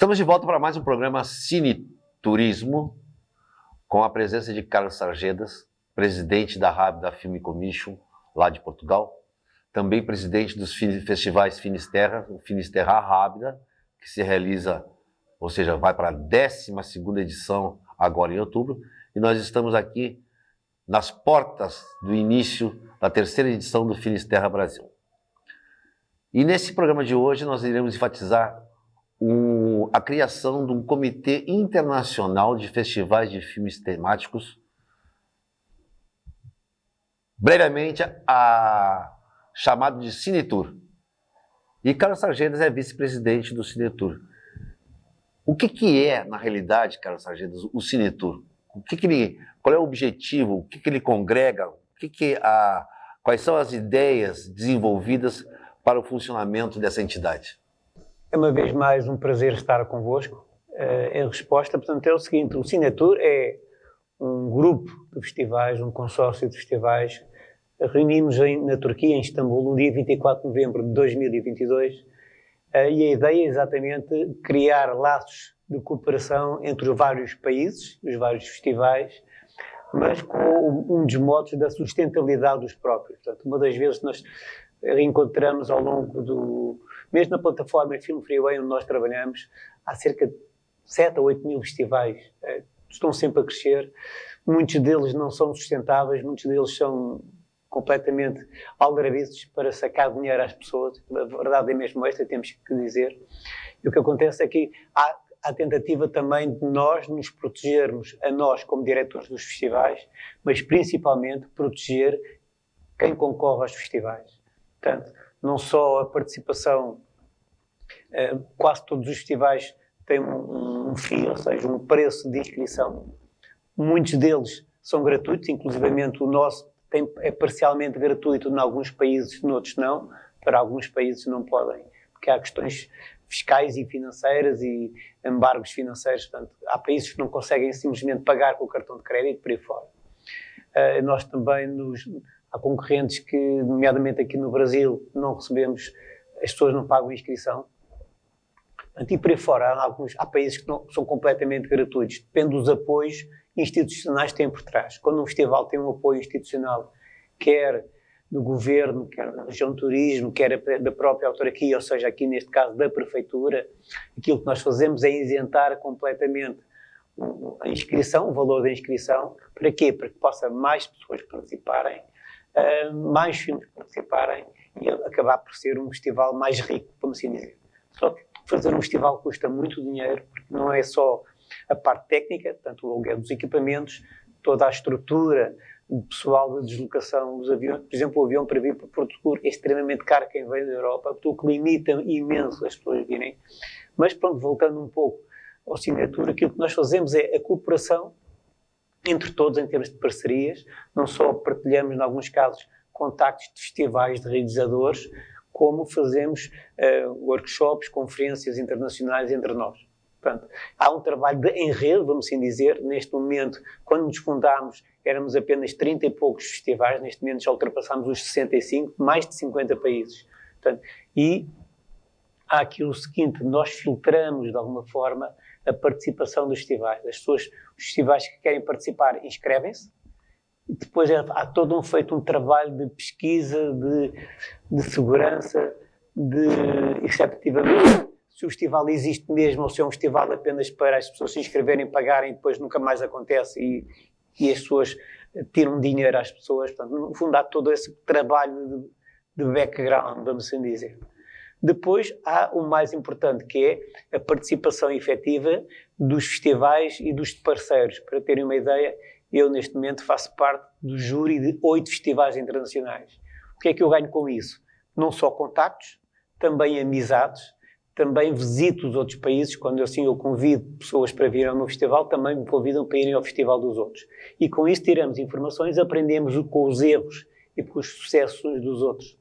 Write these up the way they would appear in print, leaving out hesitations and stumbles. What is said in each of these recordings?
Estamos de volta para mais um programa Cine Turismo, com a presença de Carlos Sargedas, presidente da Rábida Film Commission, lá de Portugal, também presidente dos festivais Finisterra, o Finisterra Rábida, que se realiza, ou seja, vai para a 12ª edição agora em outubro, e nós estamos aqui nas portas do início da 3ª edição do Finisterra Brasil. E nesse programa de hoje nós iremos enfatizar a criação de um comitê internacional de festivais de filmes temáticos, brevemente chamado de Cinetour. E Carlos Sargedas é vice-presidente do Cinetour. O que é, na realidade, Carlos Sargedas, o Cinetour? Qual é o objetivo? O que ele congrega? Quais são as ideias desenvolvidas para o funcionamento dessa entidade? É uma vez mais um prazer estar convosco. A resposta, portanto, é o seguinte: o Cinetour é um grupo de festivais, um consórcio de festivais. Reunimos na Turquia, em Istambul, no dia 24 de novembro de 2022, e a ideia é exatamente criar laços de cooperação entre os vários países, os vários festivais, mas com um dos modos da sustentabilidade dos próprios. Portanto, uma das vezes nós reencontramos ao longo mesmo na plataforma Film Freeway, onde nós trabalhamos, há cerca de 7 a 8 mil festivais, estão sempre a crescer. Muitos deles não são sustentáveis, muitos deles são completamente aldrabices para sacar dinheiro às pessoas. A verdade é mesmo esta, temos que dizer. E o que acontece é que há a tentativa também de nós nos protegermos, a nós como diretores dos festivais, mas principalmente proteger quem concorre aos festivais. Portanto, não só a participação, quase todos os festivais têm um fee, ou seja, um preço de inscrição. Muitos deles são gratuitos, inclusivamente o nosso é parcialmente gratuito em alguns países, noutros não. Para alguns países não podem, porque há questões fiscais e financeiras e embargos financeiros. Portanto, há países que não conseguem simplesmente pagar com o cartão de crédito por aí fora. Nós também há concorrentes que, nomeadamente aqui no Brasil, não recebemos, as pessoas não pagam a inscrição. E por aí fora, há países que são completamente gratuitos. Depende dos apoios institucionais que têm por trás. Quando um festival tem um apoio institucional, quer do governo, quer da região de turismo, quer da própria autarquia, ou seja, aqui neste caso da prefeitura, aquilo que nós fazemos é isentar completamente a inscrição, o valor da inscrição. Para quê? Para que possa mais pessoas participarem, mais filmes participarem e acabar por ser um festival mais rico, vamos assim dizer. Só que fazer um festival custa muito dinheiro, porque não é só a parte técnica, portanto o aluguel dos equipamentos, toda a estrutura pessoal de deslocação dos aviões. Por exemplo, o avião para vir para Porto Seguro é extremamente caro quem vem da Europa, o que limita imenso as pessoas virem. Mas pronto, voltando um pouco ao Cinetour, aquilo que nós fazemos é a cooperação entre todos em termos de parcerias. Não só partilhamos, em alguns casos, contactos de festivais, de realizadores, como fazemos workshops, conferências internacionais entre nós. Portanto, há um trabalho de enredo, vamos assim dizer. Neste momento, quando nos fundámos, éramos apenas 30 e poucos festivais, neste momento já ultrapassámos os 65, mais de 50 países. Portanto, e há aqui o seguinte: nós filtramos de alguma forma a participação dos festivais. Os festivais que querem participar inscrevem-se, e depois há todo feito um trabalho de pesquisa, de segurança, efetivamente, se o festival existe mesmo ou se é um festival apenas para as pessoas se inscreverem, pagarem e depois nunca mais acontece e as pessoas tiram dinheiro às pessoas. Portanto, no fundo há todo esse trabalho de background, vamos assim dizer. Depois há o mais importante, que é a participação efetiva dos festivais e dos parceiros. Para terem uma ideia, eu neste momento faço parte do júri de 8 festivais internacionais. O que é que eu ganho com isso? Não só contactos, também amizades, também visito os outros países. Quando assim eu convido pessoas para virem ao meu festival, também me convidam para irem ao festival dos outros. E com isso tiramos informações, aprendemos com os erros e com os sucessos dos outros.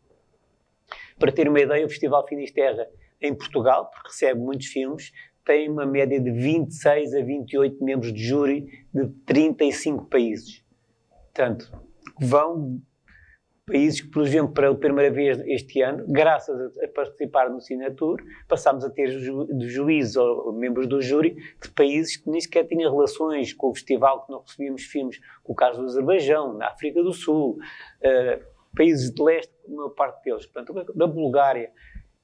Para ter uma ideia, o Festival Finisterra em Portugal, porque recebe muitos filmes, tem uma média de 26 a 28 membros de júri de 35 países. Portanto, vão países que, por exemplo, pela primeira vez este ano, graças a participar no Cinetour, passámos a ter juízes ou membros do júri de países que nem sequer tinham relações com o festival, que não recebíamos filmes, com o caso do Azerbaijão, na África do Sul, países de leste, a maior parte deles, portanto, da Bulgária.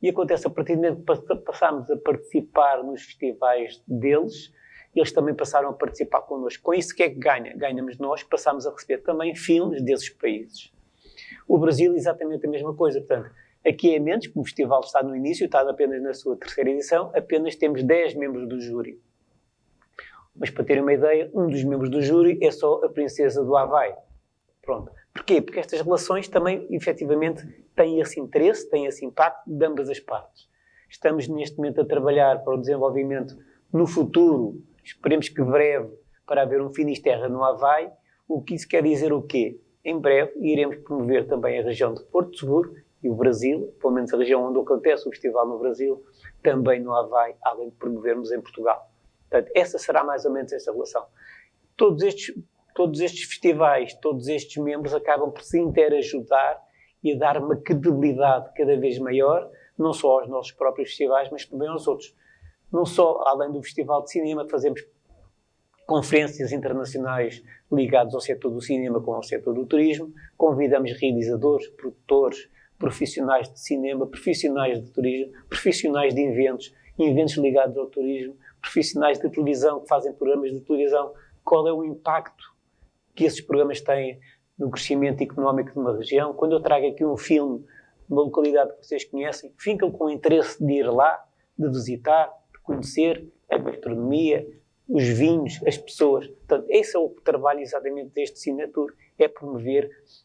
E acontece a partir do momento que passámos a participar nos festivais deles, eles também passaram a participar connosco. Com isso, o que é que ganha? Ganhamos nós, passámos a receber também filmes desses países. O Brasil, exatamente a mesma coisa. Portanto, aqui é menos, como o festival está no início, está apenas na sua terceira edição, apenas temos 10 membros do júri. Mas, para terem uma ideia, um dos membros do júri é só a princesa do Havaí. Pronto. Porquê? Porque estas relações também, efetivamente, têm esse interesse, têm esse impacto de ambas as partes. Estamos, neste momento, a trabalhar para o desenvolvimento no futuro, esperemos que breve, para haver um Finisterra no Havaí. O que isso quer dizer o quê? Em breve iremos promover também a região de Porto Seguro e o Brasil, pelo menos a região onde acontece o festival no Brasil, também no Havaí, além de promovermos em Portugal. Portanto, essa será mais ou menos essa relação. Todos estes festivais, todos estes membros acabam por se interajudar e a dar uma credibilidade cada vez maior, não só aos nossos próprios festivais, mas também aos outros. Não só, além do Festival de Cinema, fazemos conferências internacionais ligadas ao setor do cinema com o setor do turismo, convidamos realizadores, produtores, profissionais de cinema, profissionais de turismo, profissionais de eventos ligados ao turismo, profissionais de televisão que fazem programas de televisão. Qual é o impacto que esses programas têm no crescimento económico de uma região? Quando eu trago aqui um filme de uma localidade que vocês conhecem, ficam com o interesse de ir lá, de visitar, de conhecer a gastronomia, os vinhos, as pessoas. Portanto, esse é o trabalho exatamente deste Cinetour, é promover-nos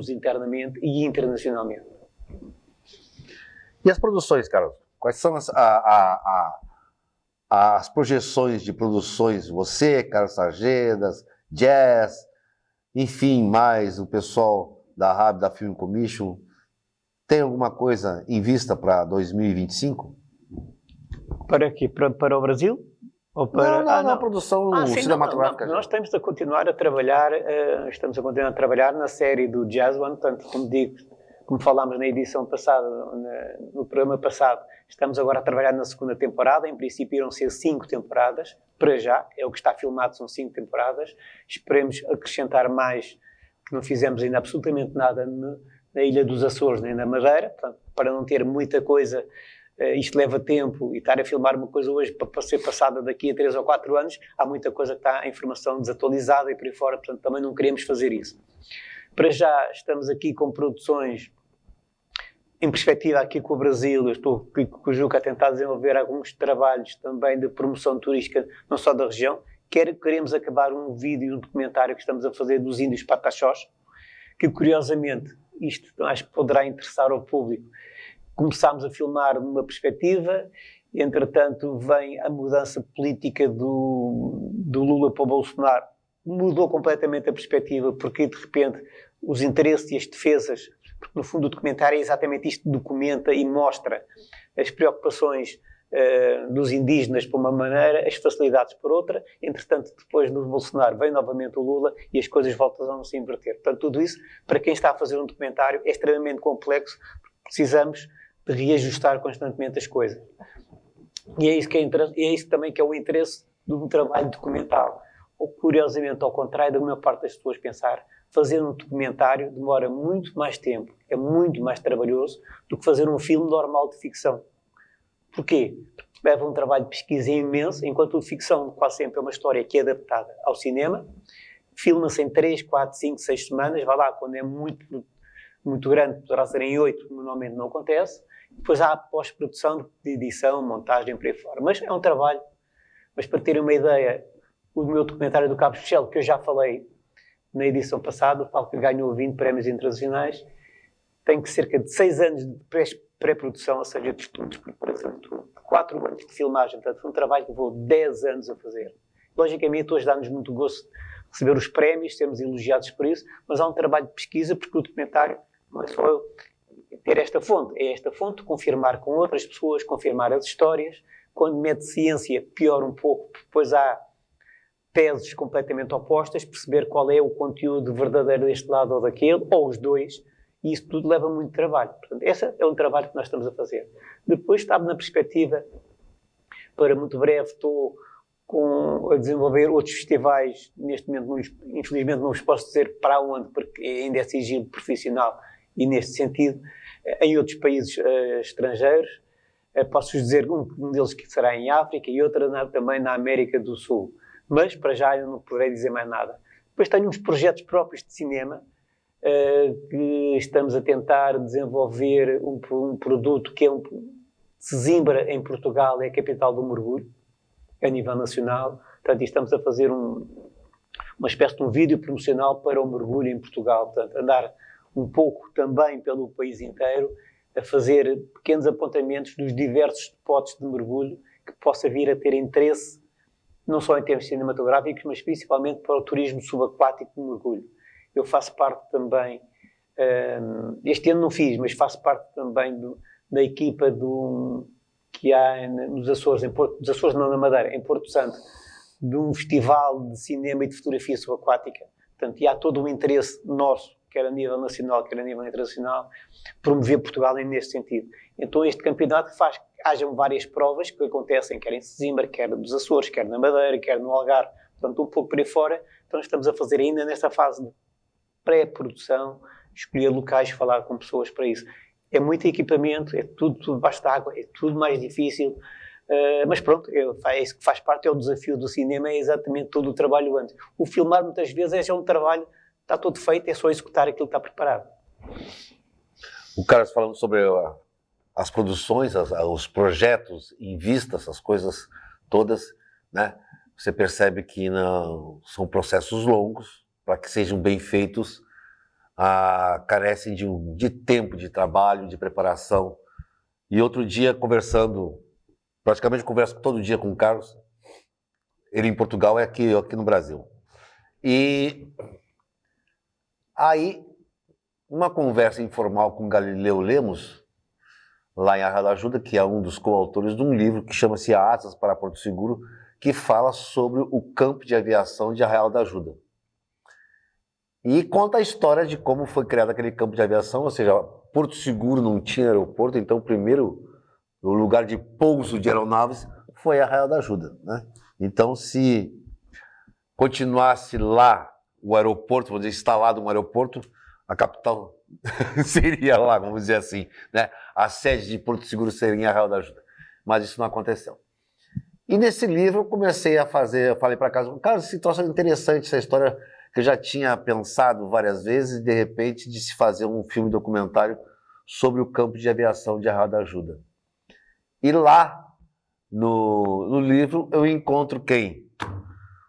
internamente e internacionalmente. E as produções, Carlos? Quais são as projeções de produções? Você, Carlos Sargedas, Jazz, enfim, mais o pessoal da RAB, da Film Commission, tem alguma coisa em vista para 2025? Para quê? Para o Brasil? Ou para... Não, produção cinematográfica. Nós estamos a continuar a trabalhar, na série do Jazz One, portanto, como falámos na edição passada, no programa passado, estamos agora a trabalhar na segunda temporada. Em princípio irão ser 5 temporadas, para já, é o que está filmado, são 5 temporadas. Esperemos acrescentar mais, que não fizemos ainda absolutamente nada na Ilha dos Açores nem na Madeira, portanto, para não ter muita coisa. Isto leva tempo, e estar a filmar uma coisa hoje para ser passada daqui a 3 ou 4 anos, há muita coisa que está a informação desatualizada e por aí fora, portanto também não queremos fazer isso. Para já estamos aqui com produções em perspectiva aqui com o Brasil. Eu estou aqui com o Juca a tentar desenvolver alguns trabalhos também de promoção turística, não só da região. Queremos acabar um vídeo, um documentário que estamos a fazer dos índios Pataxós, que curiosamente, isto acho que poderá interessar ao público. Começámos a filmar numa perspectiva, entretanto vem a mudança política do Lula para o Bolsonaro, mudou completamente a perspectiva, porque de repente os interesses e as defesas, porque no fundo o documentário é exatamente isto, documenta e mostra as preocupações dos indígenas por uma maneira, as facilidades por outra. Entretanto, depois do Bolsonaro vem novamente o Lula e as coisas voltam a se inverter. Portanto, tudo isso, para quem está a fazer um documentário, é extremamente complexo, porque precisamos de reajustar constantemente as coisas. E é isso também que é o interesse do trabalho documental. Ou, curiosamente, ao contrário da maior parte das pessoas pensar, fazer um documentário demora muito mais tempo, é muito mais trabalhoso do que fazer um filme normal de ficção. Porquê? Porque leva um trabalho de pesquisa imenso, enquanto a ficção quase sempre é uma história que é adaptada ao cinema, filma-se em 3, 4, 5, 6 semanas, vai lá, quando é muito, muito grande, poderá ser em 8, normalmente não acontece. Depois há a pós-produção de edição, montagem, por aí fora. Mas é um trabalho. Mas para terem uma ideia, o meu documentário do Cabo Shell, que eu já falei na edição passada, o qual que ganhou 20 prémios internacionais, tem cerca de 6 anos de pré-produção, ou seja, de estudos, preparação de tudo. 4 anos de filmagem, portanto, foi um trabalho que levou 10 anos a fazer. Logicamente, hoje dá-nos muito gosto de receber os prémios, sermos elogiados por isso, mas há um trabalho de pesquisa, porque o documentário não é só eu ter esta fonte, é esta fonte, confirmar com outras pessoas, confirmar as histórias. Quando mete ciência, piora um pouco, depois há teses completamente opostas, perceber qual é o conteúdo verdadeiro deste lado ou daquele, ou os dois, e isso tudo leva muito trabalho. Portanto, esse é um trabalho que nós estamos a fazer. Depois, estava na perspectiva, para muito breve, estou a desenvolver outros festivais, neste momento, infelizmente não os posso dizer para onde, porque ainda é sigilo profissional, e neste sentido, em outros países estrangeiros. Posso-vos dizer um deles que será em África e outro também na América do Sul. Mas, para já, eu não poderei dizer mais nada. Depois tenho uns projetos próprios de cinema, que estamos a tentar desenvolver um produto que é Sesimbra, em Portugal, é a capital do mergulho, a nível nacional. Portanto, estamos a fazer uma espécie de um vídeo promocional para o mergulho em Portugal. Portanto, andar um pouco também pelo país inteiro, a fazer pequenos apontamentos dos diversos spots de mergulho que possa vir a ter interesse, não só em termos cinematográficos, mas principalmente para o turismo subaquático de mergulho. Eu faço parte também, este ano não fiz, mas faço parte também da equipa que há nos Açores, nos Açores não, na Madeira, em Porto Santo, de um festival de cinema e de fotografia subaquática. Portanto, e há todo o interesse nosso, quer a nível nacional, quer a nível internacional, promover Portugal neste sentido. Então este campeonato faz que hajam várias provas que acontecem, quer em Sesimbra, quer nos Açores, quer na Madeira, quer no Algarve, portanto um pouco por aí fora. Então estamos a fazer ainda nesta fase de pré-produção, escolher locais, falar com pessoas para isso. É muito equipamento, é tudo debaixo de água, é tudo mais difícil, mas pronto, é isso que faz parte, é o desafio do cinema, é exatamente todo o trabalho antes. O filmar muitas vezes é um trabalho, está todo feito, é só executar aquilo que está preparado. O Carlos falando sobre as produções, os projetos em vista, essas coisas todas, né? Você percebe que não são processos longos, para que sejam bem feitos, carecem de tempo de trabalho, de preparação. E outro dia, praticamente converso todo dia com o Carlos, ele em Portugal é aqui no Brasil. E aí, uma conversa informal com Galileu Lemos, lá em Arraial da Ajuda, que é um dos coautores de um livro que chama-se Asas para Porto Seguro, que fala sobre o campo de aviação de Arraial da Ajuda. E conta a história de como foi criado aquele campo de aviação, ou seja, Porto Seguro não tinha aeroporto, então o primeiro lugar de pouso de aeronaves foi Arraial da Ajuda, né? Então, se continuasse lá o aeroporto, vamos dizer, instalado um aeroporto, a capital seria lá, vamos dizer assim, né? A sede de Porto Seguro seria em Arraial da Ajuda. Mas isso não aconteceu. E nesse livro eu comecei a fazer, eu falei para casa, cara, se troço interessante essa história que eu já tinha pensado várias vezes, e de repente de se fazer um filme documentário sobre o campo de aviação de Arraial da Ajuda. E lá, no livro, eu encontro quem?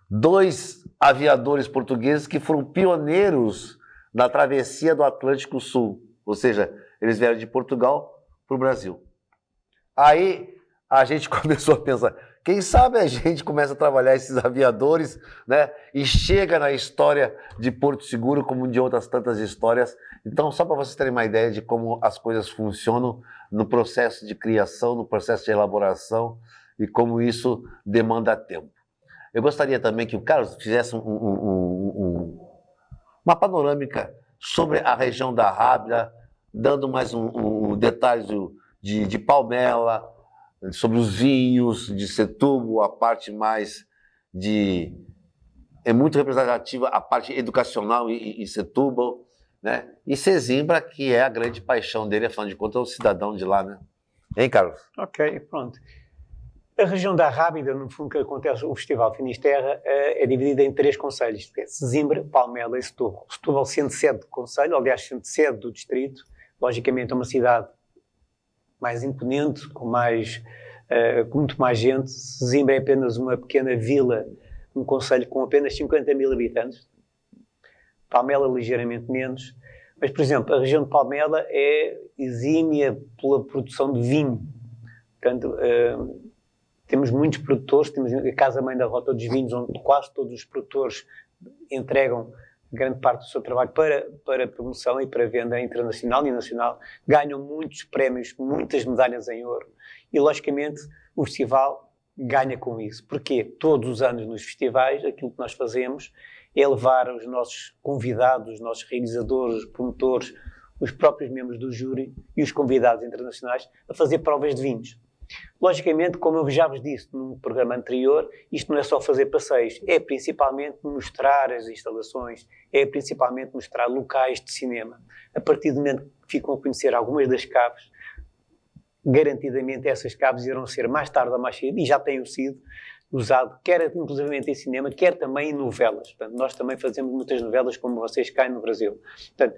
2 aviadores portugueses que foram pioneiros na travessia do Atlântico Sul. Ou seja, eles vieram de Portugal para o Brasil. Aí a gente começou a pensar, quem sabe a gente começa a trabalhar esses aviadores, né? E chega na história de Porto Seguro, como de outras tantas histórias. Então, só para vocês terem uma ideia de como as coisas funcionam no processo de criação, no processo de elaboração e como isso demanda tempo. Eu gostaria também que o Carlos fizesse uma panorâmica sobre a região da Rábida, dando mais detalhes de Palmela, sobre os vinhos de Setúbal, a parte mais é muito representativa a parte educacional em Setúbal, né? E Sesimbra, que é a grande paixão dele, afinal de contas, é o cidadão de lá, né? Hein, Carlos? Ok, pronto. A região da Rábida, no fundo, que acontece o Festival Finisterra, é dividida em 3 concelhos: Sesimbra, Palmela e Setúbal. Setúbal sendo sede do concelho, aliás, sendo sede do distrito, logicamente é uma cidade mais imponente, com muito mais gente. Sesimbra é apenas uma pequena vila, um concelho com apenas 50.000 habitantes. Palmela ligeiramente menos. Mas, por exemplo, a região de Palmela é exímia pela produção de vinho. Portanto, temos muitos produtores, temos a Casa-Mãe da Rota dos Vinhos, onde quase todos os produtores entregam grande parte do seu trabalho para promoção e para venda internacional e nacional, ganham muitos prémios, muitas medalhas em ouro. E, logicamente, o festival ganha com isso. Porque todos os anos nos festivais, aquilo que nós fazemos é levar os nossos convidados, os nossos realizadores, os promotores, os próprios membros do júri e os convidados internacionais a fazer provas de vinhos. Logicamente, como eu já vos disse num programa anterior, isto não é só fazer passeios, é principalmente mostrar as instalações, é principalmente mostrar locais de cinema. A partir do momento que ficam a conhecer algumas das caves, garantidamente essas caves irão ser mais tarde ou mais cedo, e já têm sido usado, quer inclusivamente em cinema, quer também em novelas. Portanto, nós também fazemos muitas novelas, como vocês cá no Brasil. Portanto,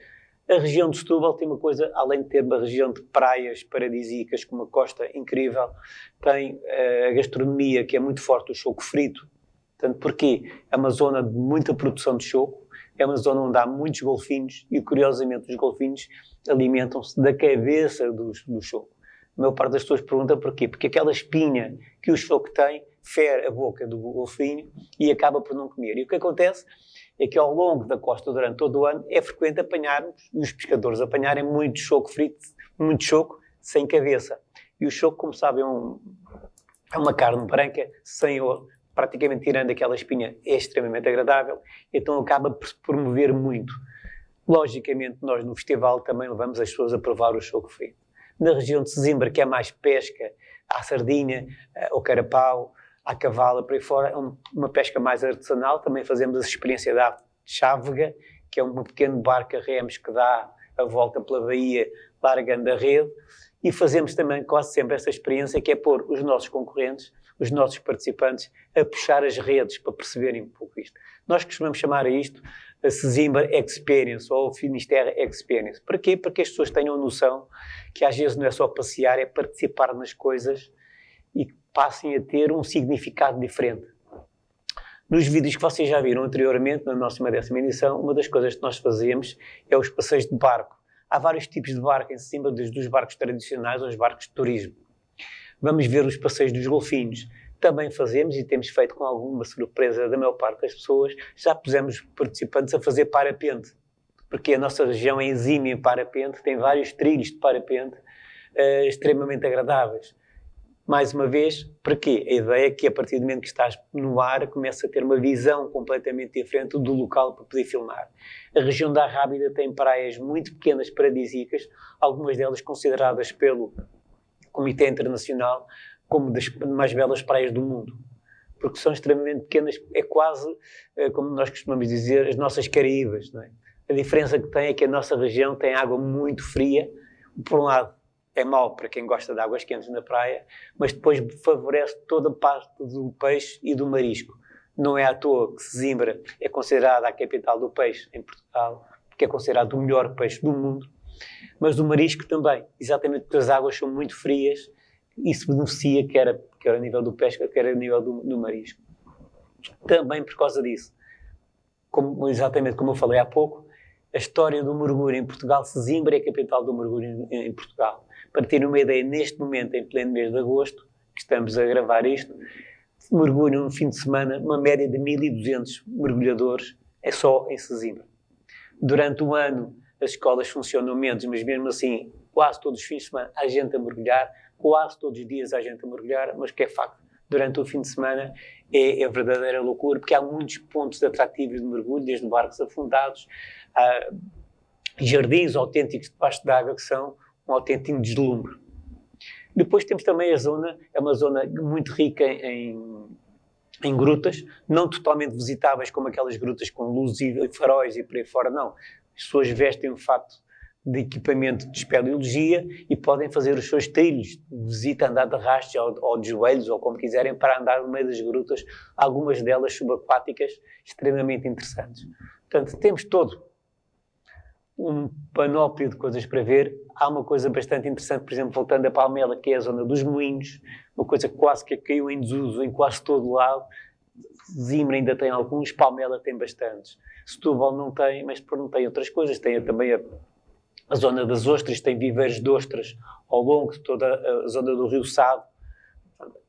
a região de Setúbal tem uma coisa, além de ter uma região de praias paradisíacas, com uma costa incrível, tem a gastronomia, que é muito forte, o choco frito. Portanto, porquê? É uma zona de muita produção de choco, é uma zona onde há muitos golfinhos e, curiosamente, os golfinhos alimentam-se da cabeça do choco. A maior parte das pessoas pergunta porquê. Porque aquela espinha que o choco tem fere a boca do golfinho e acaba por não comer. E o que acontece é que ao longo da costa, durante todo o ano, é frequente apanharmos, e os pescadores apanharem muito choco frito, muito choco sem cabeça. E o choco, como sabem, é uma carne branca, sem ouro, praticamente tirando aquela espinha, é extremamente agradável, então acaba por se promover muito. Logicamente, nós no festival também levamos as pessoas a provar o choco frito. Na região de Sesimbra, que é mais pesca, há sardinha, ao carapau, à cavala, por aí fora, é uma pesca mais artesanal. Também fazemos a experiência da chávega, que é um pequeno barco a remos que dá a volta pela baía, largando a rede, e fazemos também quase sempre essa experiência, que é pôr os nossos concorrentes, os nossos participantes, a puxar as redes para perceberem um pouco isto. Nós costumamos chamar a isto a Sesimbra Experience ou Finisterra Experience. Para quê? Para que as pessoas tenham noção que às vezes não é só passear, é participar nas coisas e passem a ter um significado diferente. Nos vídeos que vocês já viram anteriormente, na nossa 10ª edição, uma das coisas que nós fazemos é os passeios de barco. Há vários tipos de barco em cima, desde os barcos tradicionais aos barcos de turismo. Vamos ver os passeios dos golfinhos. Também fazemos, e temos feito com alguma surpresa da maior parte das pessoas, já pusemos participantes a fazer parapente. Porque a nossa região é exímia em parapente, tem vários trilhos de parapente extremamente agradáveis. Mais uma vez, para quê? A ideia é que a partir do momento que estás no ar, começa a ter uma visão completamente diferente do local para poder filmar. A região da Arrábida tem praias muito pequenas, paradisíacas, algumas delas consideradas pelo Comitê Internacional como das mais belas praias do mundo. Porque são extremamente pequenas, é quase, como nós costumamos dizer, as nossas Caraíbas, não é? A diferença que tem é que a nossa região tem água muito fria, por um lado, é mau para quem gosta de águas quentes na praia, mas depois favorece toda a parte do peixe e do marisco. Não é à toa que Sesimbra é considerada a capital do peixe em Portugal, porque é considerado o melhor peixe do mundo, mas do marisco também, exatamente porque as águas são muito frias, e isso beneficia quer a nível do pesca, quer a nível do marisco. Também por causa disso, exatamente como eu falei há pouco, a história do mergulho em Portugal, Sesimbra é a capital do mergulho em Portugal. Para ter uma ideia, neste momento, em pleno mês de agosto, que estamos a gravar isto, mergulham no fim de semana uma média de 1.200 mergulhadores, é só em Sesimbra. Durante o ano, as escolas funcionam menos, mas mesmo assim, quase todos os fins de semana há gente a mergulhar, quase todos os dias há gente a mergulhar, mas que é facto, durante o fim de semana é verdadeira loucura, porque há muitos pontos atrativos de mergulho, desde barcos afundados, há jardins autênticos debaixo d'água que são um autêntico deslumbre. Depois temos também a zona, é uma zona muito rica em grutas, não totalmente visitáveis como aquelas grutas com luzes e faróis e por aí fora, não. As pessoas vestem um fato de equipamento de espeleologia e podem fazer os seus trilhos de visita, andar de rastros ou de joelhos, ou como quiserem, para andar no meio das grutas, algumas delas subaquáticas, extremamente interessantes. Portanto, temos todo um panóplia de coisas para ver. Há uma coisa bastante interessante, por exemplo, voltando a Palmela, que é a zona dos moinhos, uma coisa que quase que caiu em desuso em quase todo o lado. Zimbra ainda tem alguns, Palmela tem bastantes. Setúbal não tem, mas não tem outras coisas. Tem também a zona das ostras, tem viveiros de ostras ao longo de toda a zona do Rio Sado.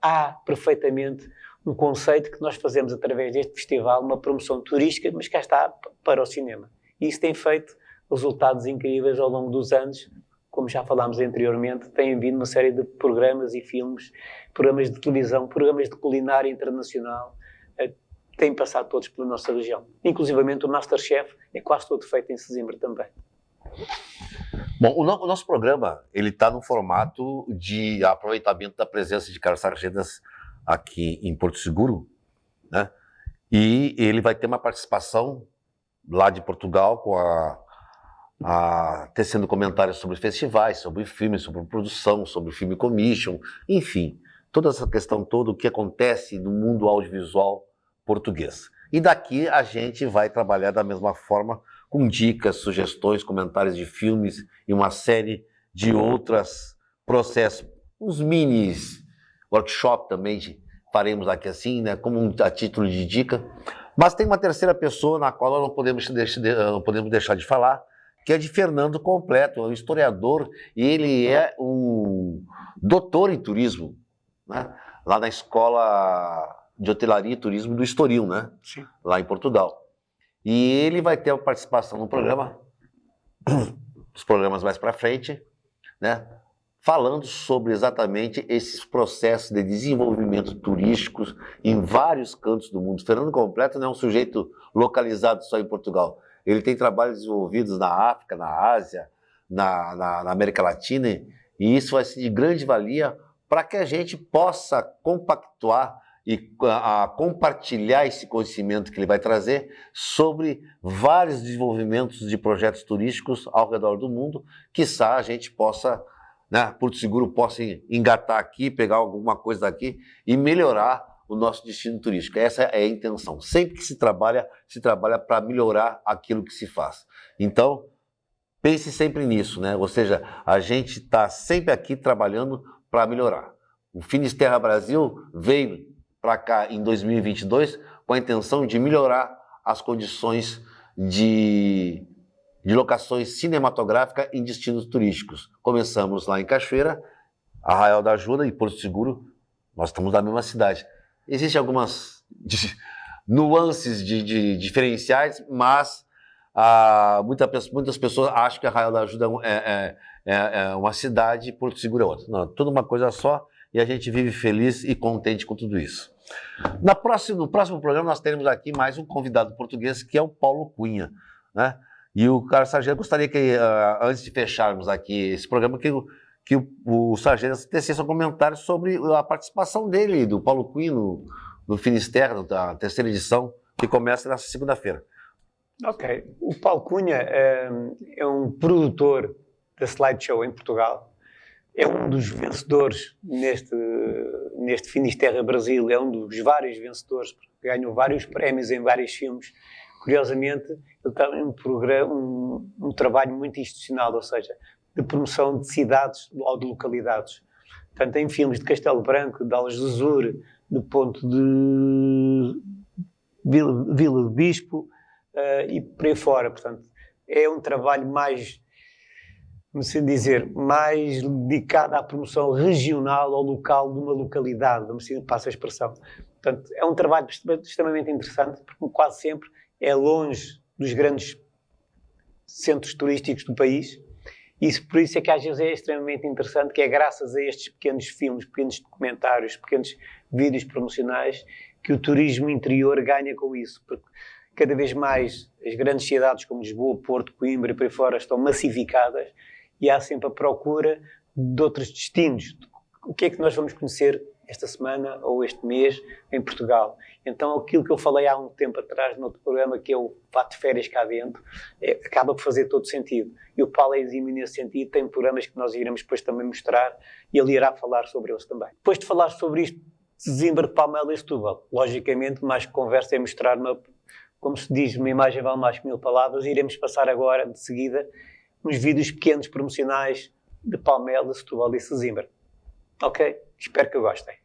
Há perfeitamente um conceito que nós fazemos através deste festival, uma promoção turística, mas cá está para o cinema. E isso tem feito resultados incríveis ao longo dos anos, como como já falámos anteriormente, tem havido uma série de programas e filmes, programas de televisão, programas de culinária internacional, têm passado todos pela nossa região. Inclusivamente o Masterchef é quase todo feito em Sesimbra também. Bom, o nosso programa ele está no formato de aproveitamento da presença de Carlos Sargentas aqui em Porto Seguro, né? E ele vai ter uma participação lá de Portugal com tecendo comentários sobre festivais, sobre filmes, sobre produção, sobre Film Commission, enfim, toda essa questão toda, o que acontece no mundo audiovisual português. E daqui a gente vai trabalhar da mesma forma, com dicas, sugestões, comentários de filmes e uma série de outros processos. Uns minis workshop também faremos aqui assim, né, como a título de dica. Mas tem uma terceira pessoa na qual nós não podemos deixar de falar, que é de Fernando Completo, é um historiador e ele é um doutor em turismo, né, lá na Escola de Hotelaria e Turismo do Estoril, né, Sim. Lá em Portugal. E ele vai ter a participação no programa, os programas mais para frente, né, falando sobre exatamente esses processos de desenvolvimento turísticos em vários cantos do mundo. Fernando Completo não é um sujeito localizado só em Portugal. Ele tem trabalhos desenvolvidos na África, na Ásia, na América Latina, e isso vai ser de grande valia para que a gente possa compactuar e compartilhar esse conhecimento que ele vai trazer sobre vários desenvolvimentos de projetos turísticos ao redor do mundo, quiçá a gente possa, né, Porto Seguro possa engatar aqui, pegar alguma coisa daqui e melhorar o nosso destino turístico. Essa é a intenção. Sempre que se trabalha para melhorar aquilo que se faz. Então, pense sempre nisso, né? Ou seja, a gente está sempre aqui trabalhando para melhorar. O Finisterra Brasil veio para cá em 2022 com a intenção de melhorar as condições de locações cinematográficas em destinos turísticos. Começamos lá em Cachoeira, Arraial da Ajuda e Porto Seguro, nós estamos na mesma cidade. Existem algumas nuances de diferenciais, mas muitas pessoas acham que Arraial da Ajuda é uma cidade e Porto Seguro é outra. Não, tudo uma coisa só e a gente vive feliz e contente com tudo isso. No próximo programa nós teremos aqui mais um convidado português, que é o Paulo Cunha, né? E o Carlos Sargentas gostaria que, antes de fecharmos aqui esse programa, que o Sargentas tecesse um comentário sobre a participação dele, do Paulo Cunha, no Finisterra, da terceira edição, que começa nessa segunda-feira. Ok. O Paulo Cunha é um produtor da Slideshow em Portugal. É um dos vencedores neste Finisterra Brasil, é um dos vários vencedores, porque ganhou vários prémios em vários filmes. Curiosamente, ele tem um trabalho muito institucional, ou seja, de promoção de cidades ou de localidades. Portanto, tem filmes de Castelo Branco, de Algesur, de Ponto de Vila de Bispo e por aí fora. Portanto, é um trabalho mais, como se dizer, mais dedicado à promoção regional ou local de uma localidade, vamos dizer, passa a expressão. Portanto, é um trabalho extremamente interessante, porque quase sempre é longe dos grandes centros turísticos do país, e por isso é que às vezes é extremamente interessante, que é graças a estes pequenos filmes, pequenos documentários, pequenos vídeos promocionais, que o turismo interior ganha com isso, porque cada vez mais as grandes cidades como Lisboa, Porto, Coimbra e por aí fora estão massificadas, e há sempre a procura de outros destinos. O que é que nós vamos conhecer esta semana ou este mês em Portugal? Então aquilo que eu falei há um tempo atrás no outro programa, que é o fato de férias cá dentro, acaba por fazer todo sentido. E o Paulo é exímio nesse sentido, tem programas que nós iremos depois também mostrar e ele irá falar sobre eles também. Depois de falar sobre isto, Sesimbra, Palmela e Setúbal, logicamente mais que conversa é mostrar como se diz, uma imagem vale mais que 1000 palavras, e iremos passar agora, de seguida, uns vídeos pequenos promocionais de Palmela, Setúbal e Sesimbra. Ok? Espero que gostem.